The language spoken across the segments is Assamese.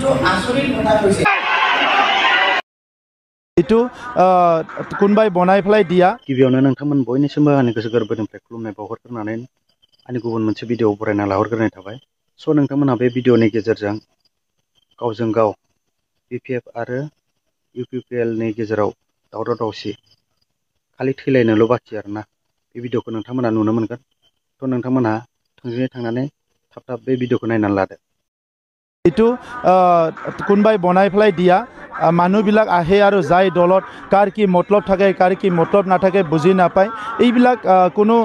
যিটো আচৰিত কথা হৈছে itu kunbai bonai pelai dia गिबियावनो नोंथांमोन बयनिसिमबो आंनि गोसो गोरबोनिफ्राय खुलुमनाय बावहरग्रोनानै आंनि गुबुन मोनसे भिडिअ बरायना लाहरग्रोनाय थाबाय स' नोंथांमोनहा बे भिडिअनि गेजेरजों गावजों गाव बिपिएफ आरो इउपिपिएल नि गेजेराव दावराव दावसि खालि थैलायनोल' बाखि आरोना बे भिडिअखौ नोंथांमोनहा नुनो मोनगोन थ' नोंथांमोनहा थोंजोङै थांनानै थाब थाब बे भिडिअखौ नायनानै लादो itu kunbai bonai pelai dia মানুহবিলাক আহে আৰু যায় দলত কাৰ কি মতলব থাকে কাৰ কি মতলব নাথাকে বুজি নাপায় এইবিলাক কোনো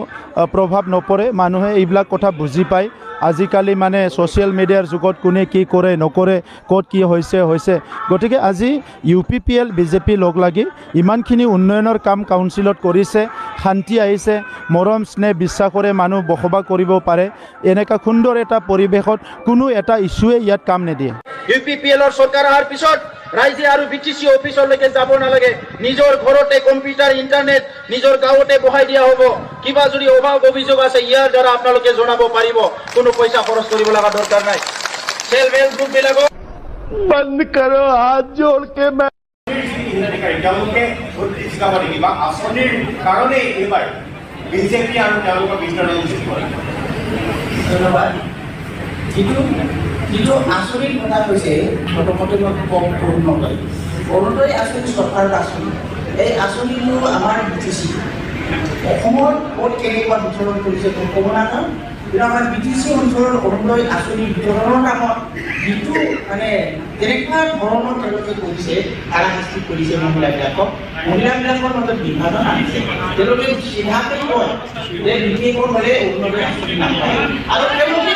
প্ৰভাৱ নপৰে মানুহে এইবিলাক কথা বুজি পায় আজিকালি মানে সোশ্যাল মিডিয়াৰ যুগত কোনে কি কৰে নকৰে ক'ত কি হৈছে গতিকে আজি ইউপিপিএল বিজেপি লগ লাগি ইমানখিনি উন্নয়নৰ কাম কাউন্সিলত কৰিছে শান্তি আহিছে মৰম স্নেহ বিশ্বাসৰে মানুহ বসবাস কৰিব পাৰে এনেকা সুন্দৰ এটা পৰিৱেশত কোনো এটা ইস্যুৱে ইয়াত কাম নিদিয়ে ইউপিপিএলৰ চৰকাৰ অহাৰ পিছত ৰাইজে আৰু বিটিসি অফিচলৈকে যাব নালাগে নিজৰ ঘৰতে কম্পিউটাৰ ইন্টাৰনেট নিজৰ গাঁৱতে বহাই দিয়া হ'ব কিবা যদি অভাৱ অভিযোগ আছে ইয়াৰ দ্বাৰা আপোনালোকে জনাব পাৰিব কোনো পইচা খৰচ কৰিব লগা দৰকাৰ নাই সেলফ হেল্প গ্ৰুপ বিলাকক বন্ধ কৰো হাত জোড় के मैं আঁচনিৰ কাৰণে এইবাৰ বিজেপি আৰু তেওঁলোকৰ বিধায়ক ধন্যবাদ যিটো আচৰিত কথা হৈছে প্ৰথমতে মই কম অৰুণোদয় আঁচনি চৰকাৰৰ আঁচনি এই আঁচনিবোৰ আমাৰ বিটিসি অসমৰ ক'ত কেনেকুৱা বিতৰণ কৰিছে ক'ব নাযাওঁ কিন্তু আমাৰ বিটিসি অঞ্চলৰ অৰুণোদয় আঁচনি বিতৰণৰ নামত যিটো মানে যেনেকুৱা ধৰণৰ তেওঁলোকে কৰিছে হাৰাশাস্তি কৰিছে মহিলাবিলাকৰ মাজত বিভাজন আনিছে তেওঁলোকে চিধাকৈ কয় যে বিধেয়কৰ হ'লে অৰুণোদয় আঁচনি নাপায় আৰু তেওঁলোকে